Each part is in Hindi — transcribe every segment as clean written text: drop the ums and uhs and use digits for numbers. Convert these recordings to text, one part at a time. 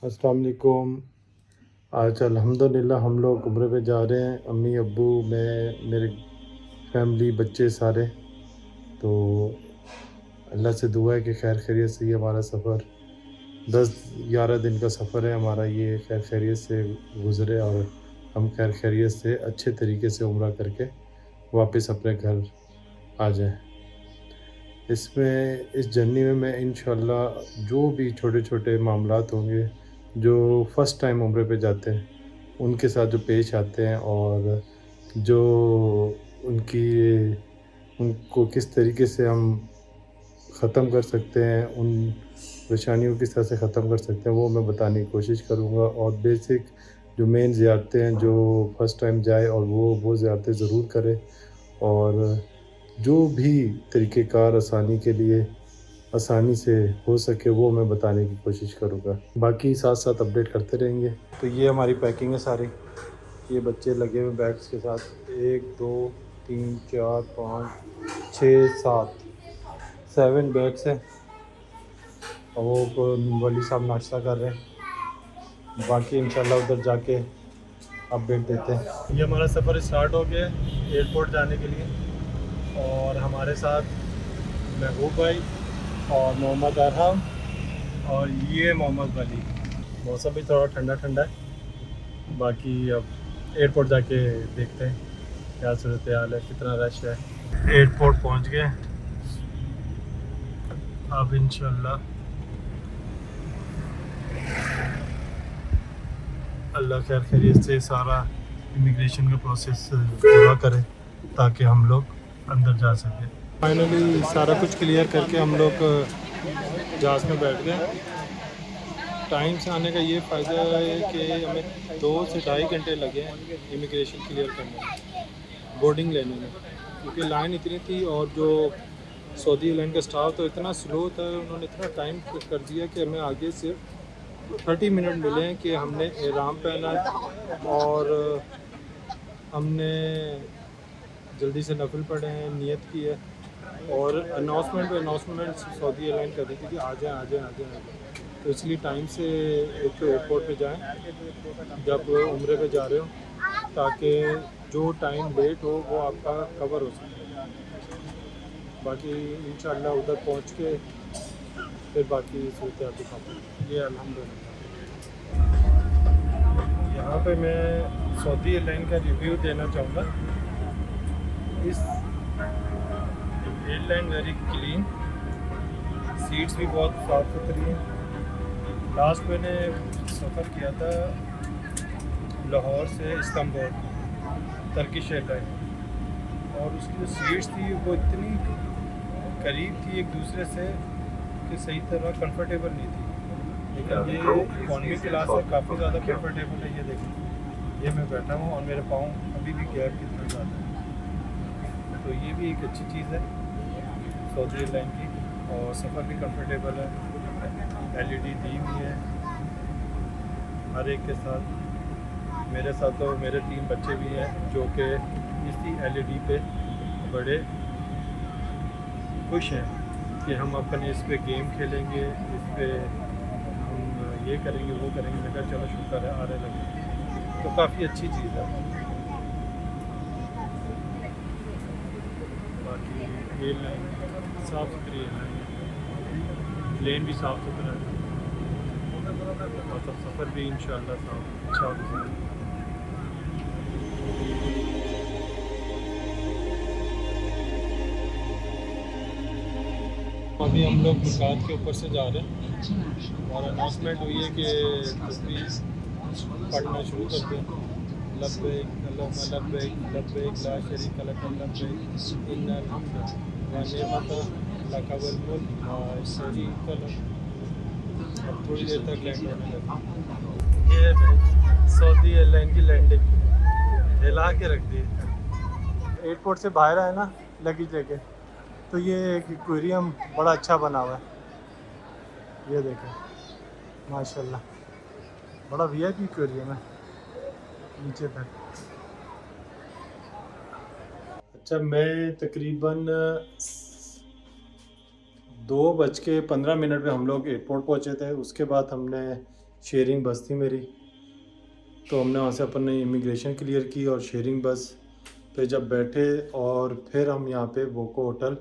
अस्सलाम वालेकुम। आज अल्हम्दुलिल्लाह हम लोग उम्रे पे जा रहे हैं, अम्मी अब्बू मैं मेरे फैमिली बच्चे सारे। तो अल्लाह से दुआ है कि खैर खैरियत से ये हमारा सफ़र 10-11 दिन का सफ़र है हमारा, ये खैर खैरियत से गुज़रे और हम खैर खैरियत से अच्छे तरीके से उम्रा करके वापस अपने घर आ जाएँ। इसमें इस जर्नी में मैं इंशाअल्लाह जो भी छोटे-छोटे मामलात होंगे, जो फ़र्स्ट टाइम उम्रे पे जाते हैं, उनके साथ जो पेश आते हैं और जो उनकी उनको किस तरीके से हम ख़त्म कर सकते हैं, उन परेशानियों किस तरह से ख़त्म कर सकते हैं, वो मैं बताने की कोशिश करूँगा। और बेसिक जो मेन ज़ियारतें हैं, जो फ़र्स्ट टाइम जाए और वो ज़ियारतें ज़रूर करे और जो भी तरीक़ेकार आसानी के लिए आसानी से हो सके वो मैं बताने की कोशिश करूँगा। बाकी साथ-साथ अपडेट करते रहेंगे। तो ये हमारी पैकिंग है सारी। ये बच्चे लगे हुए बैग्स के साथ 1 2 3 4 5 6 7 7 बैग्स हैं और वो वली साहब नाश्ता कर रहे हैं। बाकी इंशाल्लाह उधर जाके अपडेट देते हैं। ये हमारा सफ़र स्टार्ट हो गया है एयरपोर्ट जाने के लिए और हमारे साथ महबूब भाई और मोहम्मद अरहम और ये मोहम्मद वली। मौसम भी थोड़ा ठंडा ठंडा है। बाकी अब एयरपोर्ट जाके देखते हैं क्या सूरत हाल है, कितना रश है। एयरपोर्ट पहुंच गए अब इंशाल्लाह अल्लाह खैर खैरियत से सारा इमिग्रेशन का प्रोसेस पूरा करे ताकि हम लोग अंदर जा सकें। फाइनली सारा कुछ क्लियर करके हम लोग जहाज़ में बैठ गए। टाइम से आने का ये फ़ायदा है कि हमें 2 से ढाई घंटे लगे हैं इमिग्रेशन क्लियर करने में, बोर्डिंग लेने में, क्योंकि लाइन इतनी थी और जो सऊदी एयरलाइन का स्टाफ तो इतना स्लो था, उन्होंने इतना टाइम कर दिया कि हमें आगे सिर्फ 30 मिनट मिले हैं कि हमने एहराम पहना और हमने जल्दी से नफल पढ़े हैं, नियत की है और अनाउंसमेंट सऊदी एयरलाइन कर रही थी कि आ जाएँ आ जाएँ आ जाएँ। तो इसलिए टाइम से एक तो एयरपोर्ट पे जाएं जब उम्रे पे जा रहे हो, ताकि जो टाइम लेट हो वो आपका कवर हो सके। बाकी इंशाल्लाह उधर पहुंच के फिर बाकी सूरत हाल दिखाऊंगा। ये अल्हम्दुलिल्लाह यहाँ पे मैं सऊदी एयरलाइन का रिव्यू देना चाहूँगा। इस एयरलाइन वेरी क्लीन, सीट्स भी बहुत साफ़ सुथरी हैं। लास्ट मैंने सफ़र किया था लाहौर से इस्तांबुल टर्किश एयरलाइन और उसकी जो सीट्स थी वो इतनी करीब थी एक दूसरे से कि सही तरह कंफर्टेबल नहीं थी। लेकिन ये इकॉनमी क्लास है, काफ़ी ज़्यादा कंफर्टेबल है। ये देखें, ये मैं बैठा हूँ और मेरे पाँव अभी भी गैप कितना ज़्यादा है, तो ये भी एक अच्छी चीज़ है सऊदी एयरलाइन की। और सफ़र भी कंफर्टेबल है, LED दी हुई है हर एक के साथ। मेरे साथ तो मेरे 3 बच्चे भी हैं जो कि इसी LED पे बड़े खुश हैं कि हम अपने इस पे गेम खेलेंगे, इस पे हम ये करेंगे वो करेंगे। मैं कहा चलो शुक्र है आ रहे लगे, तो काफ़ी अच्छी चीज़ है। बाकी एयरलाइन साफ़ सुथरी एयरलाइन है, प्लेन भी साफ़ सुथरा है, मतलब सफ़र भी इंशाअल्लाह साफ़ अच्छा होगा। अभी हम लोग मुकात के ऊपर से जा रहे हैं और अनाउंसमेंट हुई है कि तस्बीह पढ़ना शुरू कर दें। लब्बैक अल्लाहुम्मा लब्बैक लब्बैक ला शरीका लक लब्बैक इन्नल हम्दा व निअमता लक वल मुल्क ला शरीका लक। अब थोड़ी देर तक लैंड होने लगी। ये है सऊदी एयरलाइन की लैंडिंग, हिला के रख दी। एयरपोर्ट से बाहर आए ना लगेज लेके, तो ये एक एक्वेरियम बड़ा अच्छा बना हुआ है। ये देखें माशाल्लाह, बड़ा VIP एक्वेरियम है नीचे तक। अच्छा, मैं तकरीबन 2:15 पे हम लोग एयरपोर्ट पहुँचे थे। उसके बाद हमने शेयरिंग बस थी मेरी, तो हमने वहाँ से अपनी इमिग्रेशन क्लियर की और शेयरिंग बस पे जब बैठे और फिर हम यहाँ पे वोको होटल।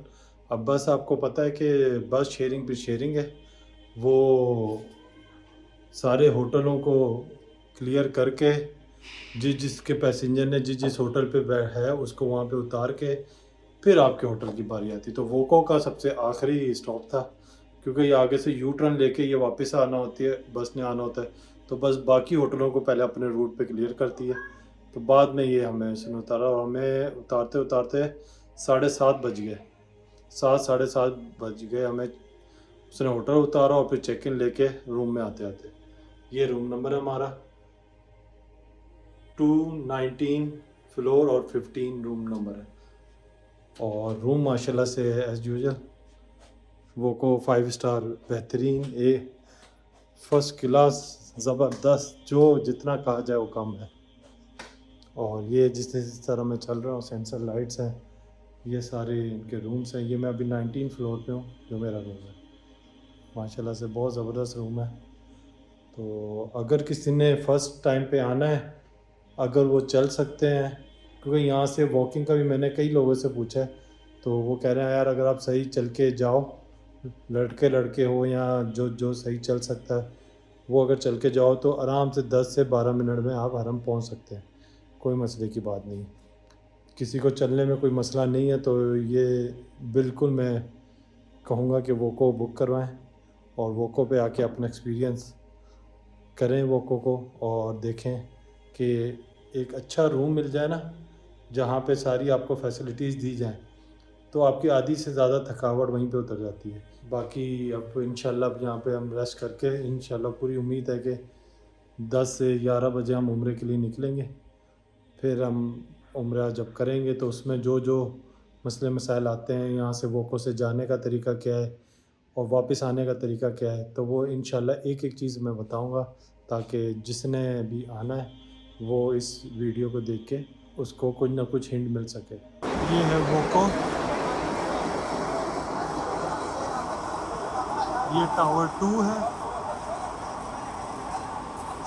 अब बस आपको पता है कि बस शेयरिंग पे शेयरिंग है, वो सारे होटलों को क्लियर करके जिस जिसके पैसेंजर ने जिस जिस होटल पे है उसको वहाँ पे उतार के फिर आपके होटल की बारी आती। तो वोको का सबसे आखिरी स्टॉप था, क्योंकि ये आगे से यू टर्न लेके ये वापस आना होती है, बस ने आना होता है, तो बस बाकी होटलों को पहले अपने रूट पे क्लियर करती है। तो बाद में ये हमें उसने उतारा और हमें उतारते उतारते 7:30 बज गए, 7 साढ़े 7 बज गए हमें। उसने होटल उतारा और फिर चेक इन लेके रूम में आते आते। ये रूम नंबर है हमारा 219 फ्लोर और 15 रूम नंबर है। और रूम माशाल्लाह से एज़ यूजुअल वो को 5 स्टार बेहतरीन, फर्स्ट क्लास, ज़बरदस्त, जो जितना कहा जाए वो कम है। और ये जिस तरह मैं चल रहा हूँ, सेंसर लाइट्स हैं, ये सारे इनके रूम्स हैं। ये मैं अभी 19 फ्लोर पे हूँ, जो मेरा रूम है। माशाल्लाह से बहुत ज़बरदस्त रूम है। तो अगर किसी ने फ़र्स्ट टाइम पे आना है, अगर वो चल सकते हैं, क्योंकि यहाँ से वॉकिंग का भी मैंने कई लोगों से पूछा है, तो वो कह रहे हैं यार अगर आप सही चल के जाओ, लड़के हो या जो जो सही चल सकता है वो अगर चल के जाओ तो आराम से 10 से 12 मिनट में आप हरम पहुँच सकते हैं, कोई मसले की बात नहीं। किसी को चलने में कोई मसला नहीं है तो ये बिल्कुल मैं कहूँगा कि वोको बुक करवाएं और वोको पे आके अपना एक्सपीरियंस करें वोको को, और देखें कि एक अच्छा रूम मिल जाए ना, जहाँ पे सारी आपको फैसिलिटीज़ दी जाएं, तो आपकी आधी से ज़्यादा थकावट वहीं पे उतर जाती है। बाकी अब इंशाल्लाह यहाँ पे हम रेस्ट करके, इंशाल्लाह पूरी उम्मीद है कि 10 से 11 बजे हम उम्रे के लिए निकलेंगे। फिर हम उम्रा जब करेंगे तो उसमें जो जो मसले मसाइल आते हैं, यहाँ से वोको से जाने का तरीका क्या है और वापस आने का तरीका क्या है, तो वो इंशाल्लाह एक एक चीज़ मैं बताऊँगा, ताकि जिसने भी आना है वो इस वीडियो को देख के उसको कुछ ना कुछ हिंट मिल सके। ये है वोको, ये टावर 2 है,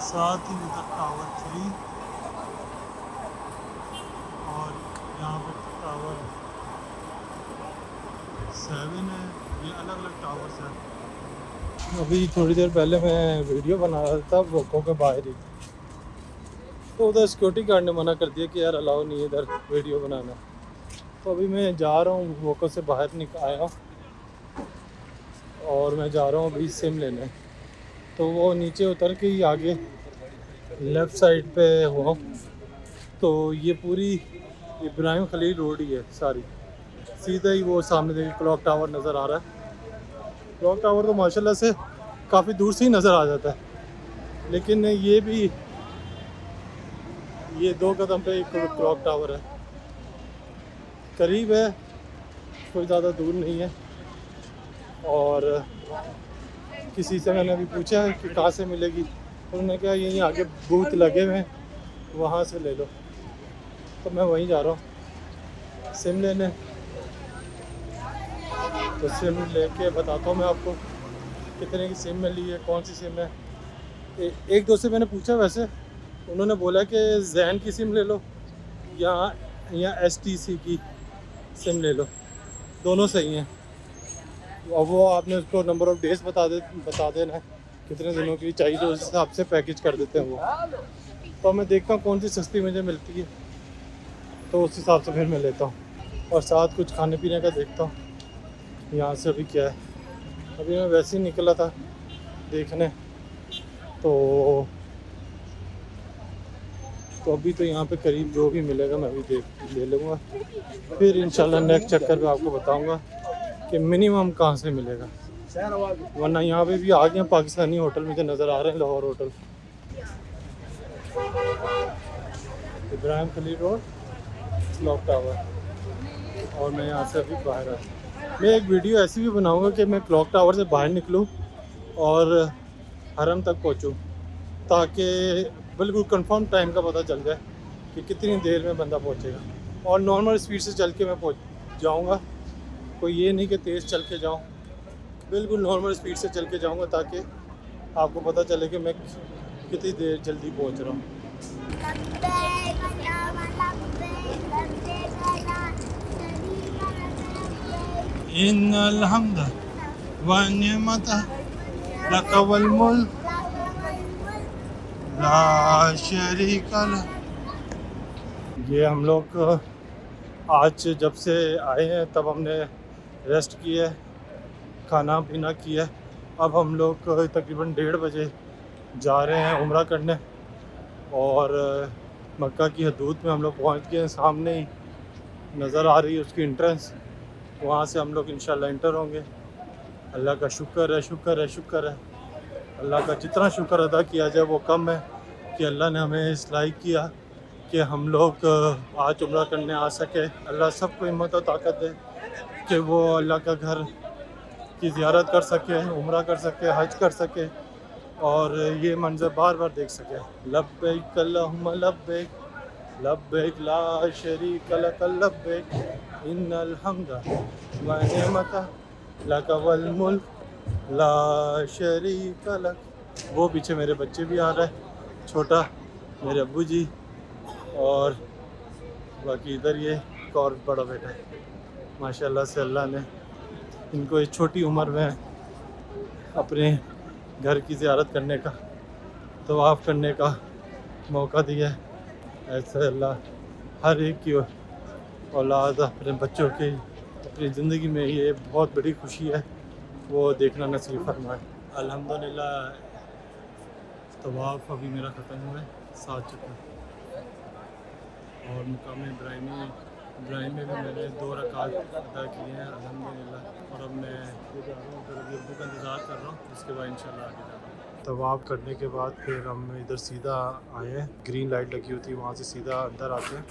साथ ही उधर टावर 3 और यहाँ पर टावर 7 है। ये अलग अलग टावर्स हैं। अभी थोड़ी देर पहले मैं वीडियो बना रहा था वोको के बाहर ही, तो उधर सिक्योरिटी गार्ड ने मना कर दिया कि यार अलाउ नहीं है इधर वीडियो बनाना। तो अभी मैं जा रहा हूँ, वोको से बाहर निकल आया और मैं जा रहा हूँ अभी सिम लेने। तो वो नीचे उतर के ही आगे लेफ़्ट साइड पे हुआ, तो ये पूरी इब्राहिम खलील रोड ही है सारी, सीधा ही वो सामने देखिए क्लॉक टावर नज़र आ रहा है। क्लॉक टावर तो माशाल्लाह से काफ़ी दूर से ही नज़र आ जाता है, लेकिन ये 2 कदम पे एक क्लॉक टावर है, करीब है, कोई ज़्यादा दूर नहीं है। और किसी से मैंने अभी पूछा है कि कहाँ से मिलेगी, तो उन्होंने कहा यहीं आगे बूथ लगे हुए हैं, वहाँ से ले लो। तो मैं वहीं जा रहा हूँ सिम लेने। तो सिम लेके बताता हूँ मैं आपको कितने की सिम में ली है, कौन सी सिम है। एक दो से मैंने पूछा, वैसे उन्होंने बोला कि जैन की सिम ले लो या STC की सिम ले लो, दोनों सही हैं। और वो आपने उसको नंबर ऑफ़ डेज़ बता देना है कितने दिनों की चाहिए, तो उस हिसाब से पैकेज कर देते हैं वो। तो मैं देखता हूँ कौन सी सस्ती मुझे मिलती है, तो उस हिसाब से फिर मैं लेता हूँ। और साथ कुछ खाने पीने का देखता हूँ यहाँ से अभी क्या है। अभी मैं वैसे ही निकला था देखने, तो अभी तो यहाँ पे करीब जो भी मिलेगा मैं अभी ले लूँगा। फिर इंशाल्लाह नेक्स्ट चक्कर पे आपको बताऊँगा कि मिनिमम कहाँ से मिलेगा, वरना यहाँ पे भी आ गए पाकिस्तानी होटल मुझे नज़र आ रहे हैं, Lahore hotel, Ibrahim Khalil road, clock tower. और मैं यहाँ से अभी बाहर आया। मैं एक वीडियो ऐसी भी बनाऊँगा कि मैं क्लॉक टावर से बाहर निकलूँ और हरम तक पहुँचूँ, ताकि बिल्कुल कंफर्म टाइम का पता चल जाए कि कितनी देर में बंदा पहुँचेगा। और नॉर्मल स्पीड से चल के मैं पहुँच जाऊँगा, कोई ये नहीं कि तेज़ चल के जाऊँ, बिल्कुल नॉर्मल स्पीड से चल के जाऊँगा, ताकि आपको पता चले कि मैं कितनी देर जल्दी पहुंच रहा हूँ। इन्नल हम्द व निअमत लक वल मुल्क ला शरीका लक। ये हम लोग आज जब से आए हैं तब हमने रेस्ट किया है, खाना पीना किया है। अब हम लोग तकरीबन 1:30 बजे जा रहे हैं उम्रा करने और मक्का की हदूद में हम लोग पहुँच गए हैं। सामने ही नज़र आ रही है उसकी एंट्रेंस, वहाँ से हम लोग इंशाल्लाह इंटर होंगे। अल्लाह का शुक्र है, शुक्र है, शुक्र है। अल्लाह का जितना शुक्र अदा किया जाए वो कम है कि अल्लाह ने हमें इस लायक किया कि हम लोग आज उम्रा करने आ सके। अल्लाह सबको हिम्मत और ताकत दे कि वो अल्लाह का घर की ज़ियारत कर सके, उम्रा कर सके, हज कर सके और ये मंज़र बार बार देख सके। लब्बैक अल्लाहुम्मा लब्बैक लब्बैक ला शरीक लक लब्बैक इन्नल हम्द व निअमत लक वल मुल्क ला शरीक लक। वो पीछे मेरे बच्चे भी आ रहे हैं, छोटा मेरे अब्बू जी और बाकी इधर ये एक और बड़ा बेटा है। माशाल्लाह से अल्लाह ने इनको इस छोटी उम्र में अपने घर की ज़ियारत करने का, तवाफ़ करने का मौका दिया है। ऐसे अल्लाह हर एक की औलाद अपने बच्चों की अपनी ज़िंदगी में ये बहुत बड़ी खुशी है वो देखना नसीब फरमाए। अल्हम्दुलिल्लाह तवाफ़ अभी मेरा ख़त्म हुआ है 7 चक्कर और मुकाम इब्राहिम में भी मैंने 2 रकात अदा किए हैं अल्हम्दुलिल्लाह। और अब मैं ये जा रहा हूँ, फिर अभी अब्बू का इंतज़ार कर रहा हूँ, उसके बाद इंशाल्लाह आगे जा रहा हूँ। तवाफ़ करने के बाद फिर हम इधर सीधा आए हैं, ग्रीन लाइट लगी होती है वहाँ से सीधा अंदर आते हैं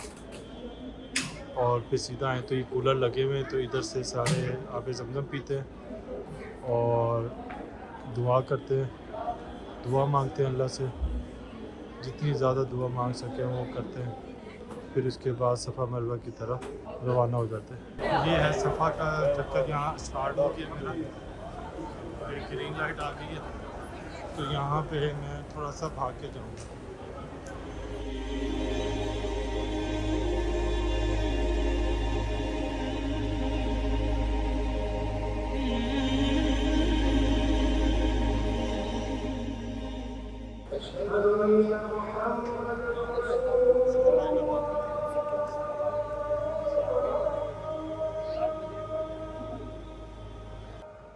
और फिर सीधा आए तो ये कूलर लगे हुए हैं तो इधर से सारे आब ज़मज़म पीते हैं और दुआ करते हैं, दुआ मांगते हैं अल्लाह से, जितनी ज़्यादा दुआ मांग सकें वो करते हैं। फिर उसके बाद सफ़ा मरवा की तरफ रवाना हो जाते हैं। ये है सफ़ा का चक्कर, यहाँ स्टार्ट हो गया मेरा, ग्रीन लाइट आ गई है तो यहाँ पे मैं थोड़ा सा भाग के जाऊँगा।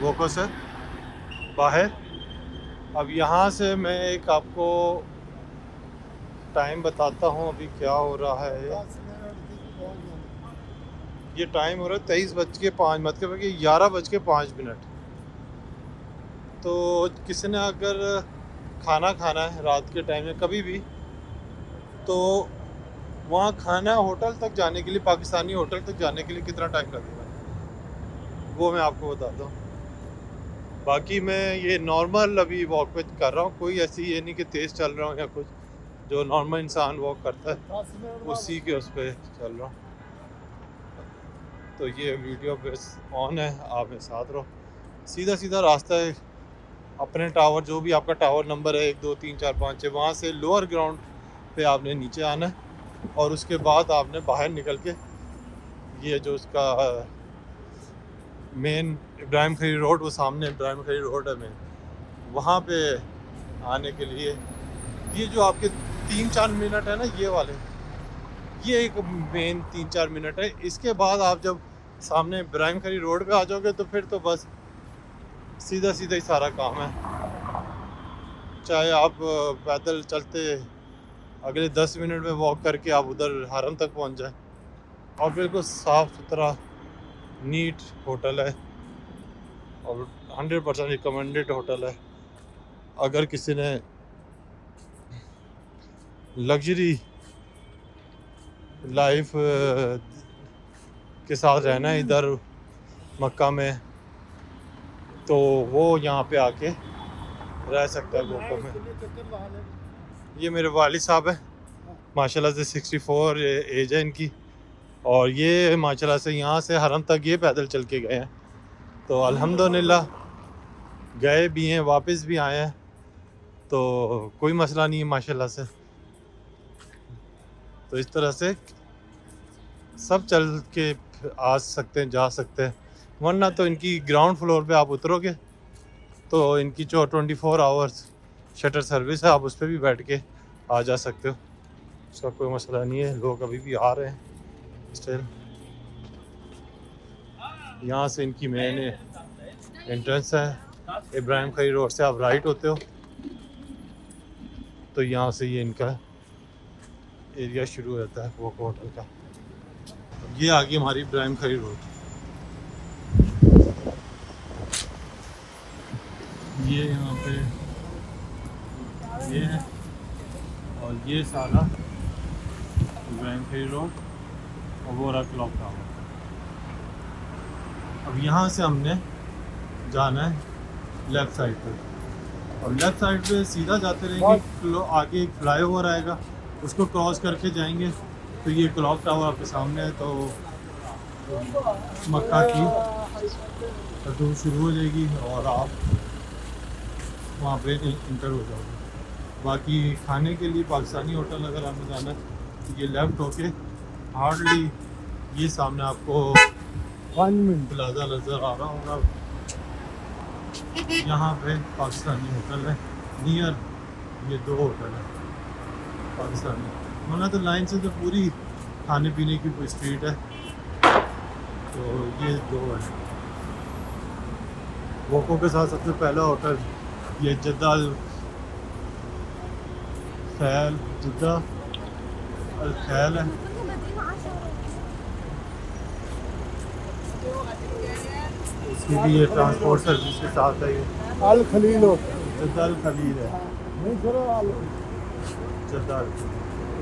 वोको से बाहर। अब यहाँ से मैं एक आपको टाइम बताता हूँ अभी क्या हो रहा है। ये टाइम हो रहा है 23:05, मतलब कि 11:05। तो किसी ने अगर खाना खाना है रात के टाइम में कभी भी तो वहाँ खाना होटल तक जाने के लिए, पाकिस्तानी होटल तक जाने के लिए कितना टाइम लगेगा वो मैं आपको बताता हूँ। बाकी मैं ये नॉर्मल अभी वॉक पे कर रहा हूँ, कोई ऐसी ये नहीं कि तेज़ चल रहा हूँ या कुछ, जो नॉर्मल इंसान वॉक करता है उसी के उस पर चल रहा हूँ। तो ये वीडियो बस ऑन है, आप मेरे साथ रहो। सीधा सीधा रास्ता है अपने टावर, जो भी आपका टावर नंबर है 1 2 3 4 5 6, वहाँ से लोअर ग्राउंड पे आपने नीचे आना है और उसके बाद आपने बाहर निकल के ये जो उसका मेन इब्राहिम खलील रोड, वो सामने इब्राहिम खलील रोड है मेन, वहाँ पे आने के लिए ये जो आपके 3-4 मिनट है ना, ये वाले, ये एक मेन 3-4 मिनट है। इसके बाद आप जब सामने इब्राहिम खलील रोड पे आ जाओगे तो फिर तो बस सीधा सीधा ही सारा काम है। चाहे आप पैदल चलते अगले 10 मिनट में वॉक करके आप उधर हरम तक पहुंच जाए। और बिल्कुल साफ़ सुथरा नीट होटल है और 100% रिकमेंडेड होटल है। अगर किसी ने लग्जरी लाइफ के साथ रहना है इधर मक्का में, तो वो यहाँ पे आके रह सकता है गोको में। ये मेरे वालिद साहब हैं, माशाल्लाह से 64 एज है इनकी, और ये माशाल्लाह से यहाँ से हरम तक ये पैदल चल के गए हैं। तो अल्हम्दुलिल्लाह गए भी हैं, वापस भी आए हैं, तो कोई मसला नहीं है माशाल्लाह से। तो इस तरह से सब चल के आ सकते हैं, जा सकते हैं। वरना तो इनकी ग्राउंड फ्लोर पे आप उतरोगे तो इनकी जो 24 आवर्स शटर सर्विस है, आप उस पर भी बैठ के आ जा सकते हो, उसका कोई मसला नहीं है। लोग अभी भी आ रहे हैं स्टिल। यहाँ से इनकी मेन एंट्रेंस है, इब्राहिम खलील रोड से आप राइट होते हो तो यहाँ से ये इनका एरिया शुरू हो जाता है वो होटल का। ये आगे हमारी इब्राहिम खलील रोड, ये यहाँ पे ये है, और ये सारा इब्राहिम खलील रोड और वो रहा क्लॉक टावर। अब यहाँ से हमने जाना है लेफ़्ट साइड पे, और लेफ़्ट साइड पे सीधा जाते रहेंगे, आगे एक फ्लाईओवर आएगा, उसको क्रॉस करके जाएंगे तो ये क्लॉक टावर आपके सामने है। तो मक्का की टूर शुरू हो जाएगी और आप वहाँ पे इंटर हो जाओगे। बाकी खाने के लिए पाकिस्तानी होटल अगर आपने जाना है तो ये लेफ़्ट होके हार्डली ये सामने आपको 1 मिनट प्लाजा नज़र आ रहा होगा, यहाँ पे पाकिस्तानी होटल है नियर, ये 2 होटल है पाकिस्तानी। वरना तो लाइन से तो पूरी खाने पीने की कोई स्ट्रीट है, तो ये 2 है। वोको के साथ सबसे पहला होटल ये जद्दा अल खैल है। इसकी भी ये ट्रांसपोर्ट सर्विस के साथ है, ये अल खलील जद्दा अल खलील है, जद्दा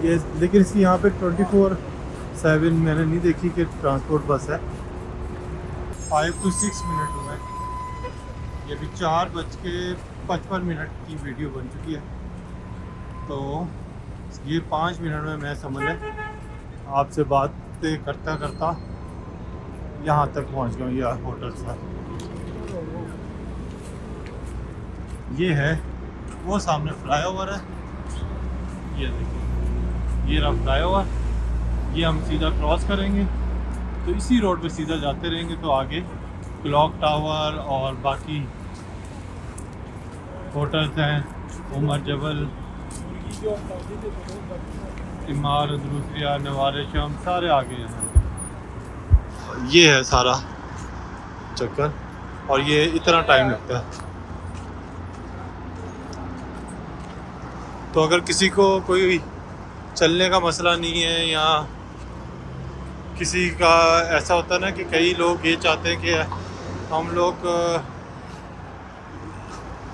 ये। लेकिन इसकी यहाँ पे 24/7 मैंने नहीं देखी कि ट्रांसपोर्ट बस है। 5 to 6 मिनट हुए, ये भी 4:55 की वीडियो बन चुकी है, तो ये 5 मिनट में मैं समझ लें आपसे बातें करता करता यहाँ तक पहुँच गया हूँ। यह होटल से ये है, वो सामने फ्लाईओवर है, ये देखिए ये रहा फ्लाईओवर। ये हम सीधा क्रॉस करेंगे तो इसी रोड पे सीधा जाते रहेंगे तो आगे क्लॉक टावर और बाकी होटल्स हैं, उमर जबल, इमारत दूसरिया, नवारे शम, सारे आगे हैं। ये है सारा चक्कर, और ये इतना टाइम लगता है। तो अगर किसी को कोई चलने का मसला नहीं है, या किसी का ऐसा होता है ना कि कई लोग ये चाहते हैं कि हम लोग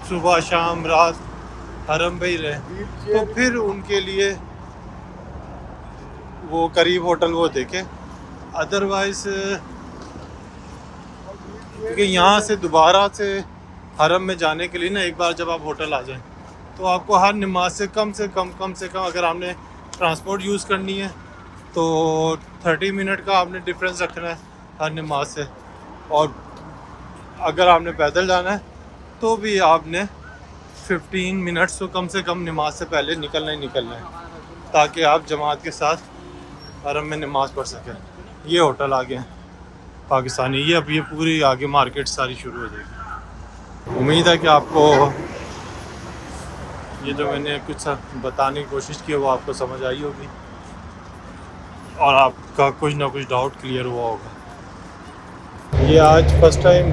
सुबह शाम रात हरम में ही रहें, तो फिर उनके लिए वो करीब होटल वो देखें। अदरवाइज़ क्योंकि यहाँ से दोबारा से हरम में जाने के लिए ना, एक बार जब आप होटल आ जाएं तो आपको हर नमाज से कम अगर आपने ट्रांसपोर्ट यूज़ करनी है तो 30 मिनट का आपने डिफरेंस रखना है हर नमाज से, और अगर आपने पैदल जाना है तो भी आपने 15 मिनट्स तो कम से कम नमाज से पहले निकलना ही निकलना है, ताकि आप जमात के साथ हरम में नमाज पढ़ सकें। ये होटल आगे हैं पाकिस्तानी, ये अब ये पूरी आगे मार्केट सारी शुरू हो जाएगी। उम्मीद है कि आपको ये जो मैंने कुछ बताने की कोशिश की है वो आपको समझ आई होगी, और आपका कुछ ना कुछ डाउट क्लियर हुआ होगा। ये आज फर्स्ट टाइम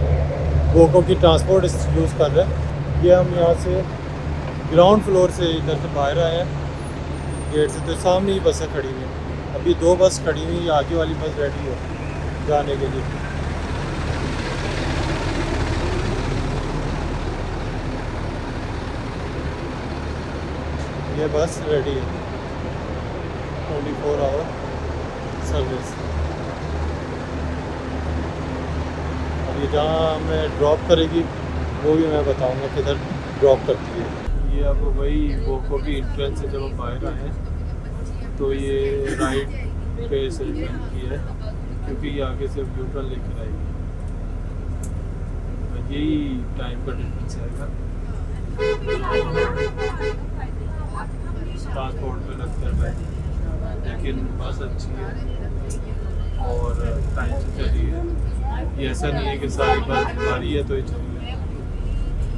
वोको की ट्रांसपोर्ट यूज़ कर रहे हैं। ये हम यहाँ से ग्राउंड फ्लोर से इधर से बाहर आए हैं गेट से, तो सामने ही बसें खड़ी हुई हैं। अभी 2 बस खड़ी हुई, आगे वाली बस रेडी है जाने के लिए। ये बस रेडी है, 24 आवर सर्विस। ये जहाँ हमें ड्रॉप करेगी वो भी मैं बताऊंगा किधर ड्रॉप करती है। ये अब वही वोको की एंट्रेंस है। जब हम बाहर आए हैं तो ये राइट पे से टर्न की है क्योंकि ये आगे से अब न्यूट्रल लेकर आएगी। यही टाइम का डिफरेंस आएगा। ट्रांसपोर्ट पे लगता है टाइम, लेकिन बस अच्छी है और टाइम से चली है। ये ऐसा नहीं है कि सारी बस भारी है तो ये चली है।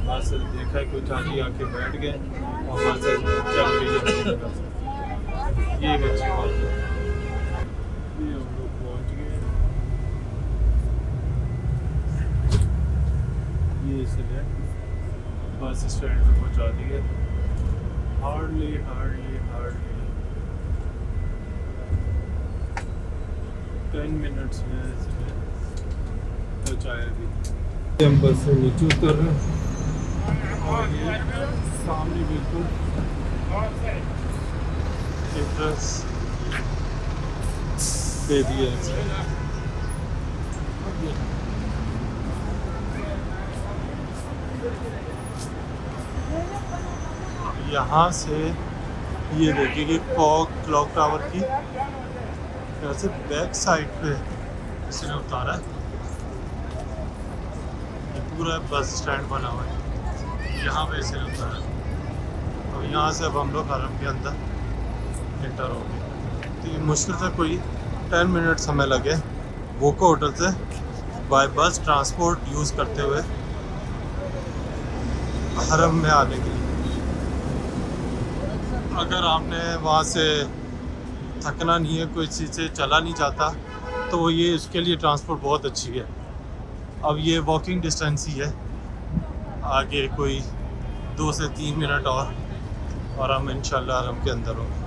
बस देखा है कुछ आगे आके बैठ गए और बस चल रही है। ये एक अच्छी बात है। ये हम लोग पहुँच गए। ये इसलिए बस स्टैंड पे पहुँचा दी है। हार्डली 10 मिनट्स में इसलिए पहुँचाया भी। हम बस से नीचे उतर रहे हैं और ये सामने बिल्कुल एड्रेस दे दिया है। यहाँ से ये देखिए क्लॉक टावर की वैसे बैक साइड पे इसने उतारा है। ये पूरा बस स्टैंड बना हुआ है, यहाँ पे इसने उतारा है। और यहाँ से अब हम लोग हरम के अंदर एंटर हो गए। तो ये मुश्किल से कोई 10 मिनट समय लगे वोको होटल से बाय बस ट्रांसपोर्ट यूज़ करते हुए हरम में आने के लिए। अगर आपने वहाँ से थकना नहीं है, कोई चीज़ से चला नहीं जाता, तो ये इसके लिए ट्रांसपोर्ट बहुत अच्छी है। अब ये वॉकिंग डिस्टेंस ही है, आगे कोई 2 से 3 मिनट और हम इंशाल्लाह हरम के अंदर होंगे।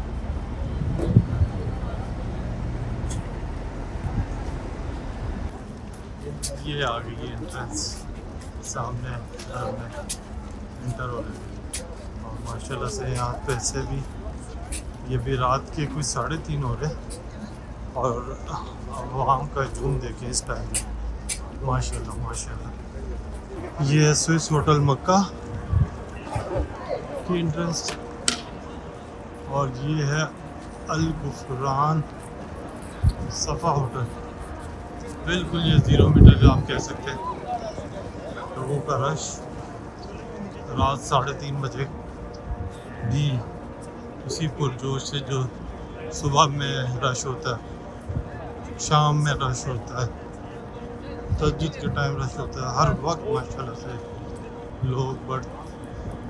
ये आ गई है एंट्रेंस, सामने हरम में एंटर हो रहे हैं। और माशाल्लाह से यहाँ पे से भी ये भी रात के कुछ 3:30 हो रहे और वहाँ का जूम देखें इस टाइम में। माशाल्लाह ये है स्विस होटल मक्का की एंट्रेंस और ये है अल गुफरान सफ़ा होटल। बिल्कुल ये 0 मीटर आप कह सकते हैं। लोगों का रश रात 3:30 बजे भी उसी पुरजोश से जो सुबह में रश होता है, शाम में रश होता है, तहज्जुद के टाइम रश होता है, हर वक्त माशाल्लाह से लोग बट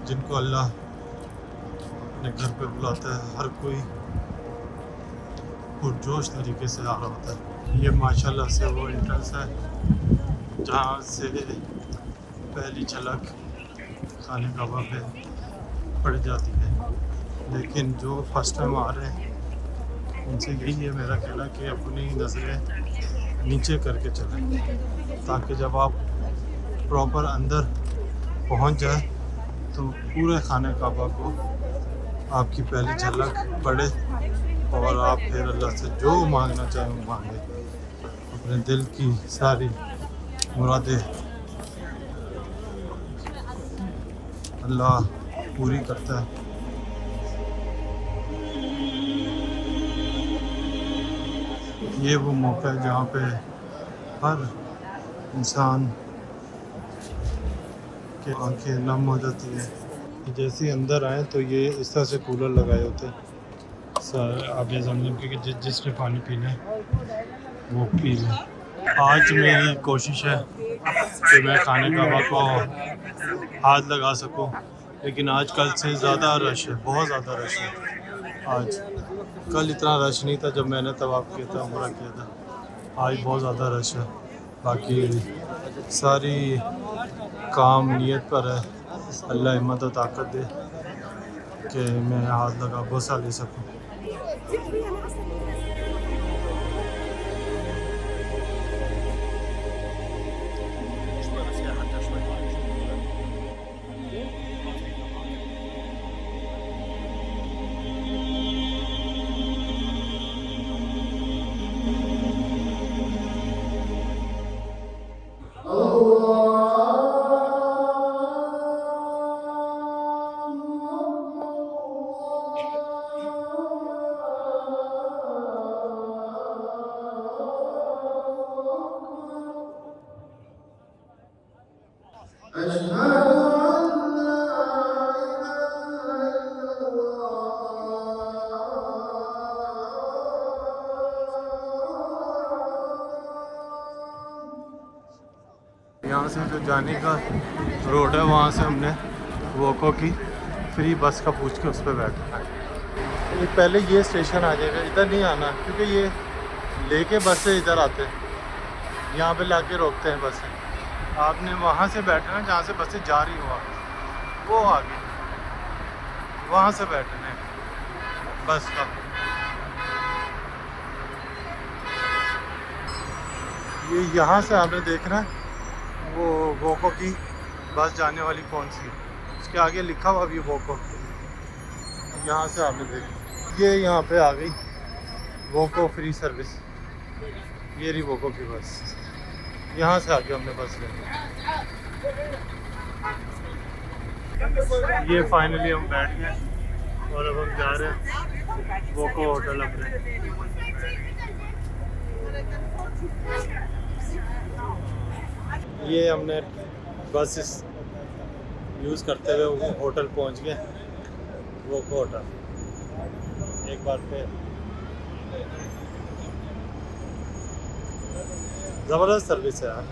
जिनको अल्लाह अपने घर पे बुलाता है, हर कोई पुरजोश तरीके से आ रहा होता है। ये माशाल्लाह से वो एंट्रेंस है जहाँ से पहली झलक खाने काबा पे पड़ जाती है। लेकिन जो फर्स्ट टाइम आ रहे हैं उनसे यही है मेरा कहना कि अपनी नज़रें नीचे करके चलें, ताकि जब आप प्रॉपर अंदर पहुंच जाए तो पूरे खाने काबा को आपकी पहली झलक पड़े और आप फिर अल्लाह से जो मांगना चाहें वो मांगे। अपने दिल की सारी मुरादें अल्लाह पूरी करता है। ये वो मौका है जहाँ पे हर इंसान की आंखें नम हो जाती हैं। जैसे ही अंदर आए तो ये इस तरह से कूलर लगाए होते हैं आगे जमजम के, जिसने पानी पीना है वो पी लें। आज मेरी कोशिश है कि मैं खाने काबा को हाथ लगा सकूं, लेकिन आज कल से ज़्यादा रश है, बहुत ज़्यादा रश है आज। कल इतना रश नहीं था जब मैंने तवाफ़ किया था, उम्रा किया था। आज बहुत ज़्यादा रश है। बाकी सारी काम नियत पर है, अल्लाह हिम्मत और ताकत दे कि मैं हाथ लगा बोसा ले सकूं। यहाँ से जो जाने का रोड है वहाँ से हमने वोको की फ्री बस का पूछ के उस पर बैठना है। ये पहले ये स्टेशन आ जाएगा, इधर नहीं आना क्योंकि ये लेके बसें इधर आते हैं, यहाँ पे लाके रोकते हैं बसें। आपने वहाँ से बैठना है जहाँ से बसें जा रही हो, वो आगे वहाँ से बैठना है बस का। ये यहाँ से आपने देखना है वो वोको की बस जाने वाली कौन सी, उसके आगे लिखा हुआ भी वोको। यहाँ से आपने देखा ये यहाँ पे आ गई वोको फ्री सर्विस, ये रही वोको की बस। यहाँ से आगे हमने बस लेनी। ये फाइनली हम बैठ गए और अब हम जा रहे हैं वोको होटल अपने। ये हमने बस यूज़ करते हुए होटल पहुंच गए, वोको होटल। एक बार फिर ज़बरदस्त सर्विस है यार।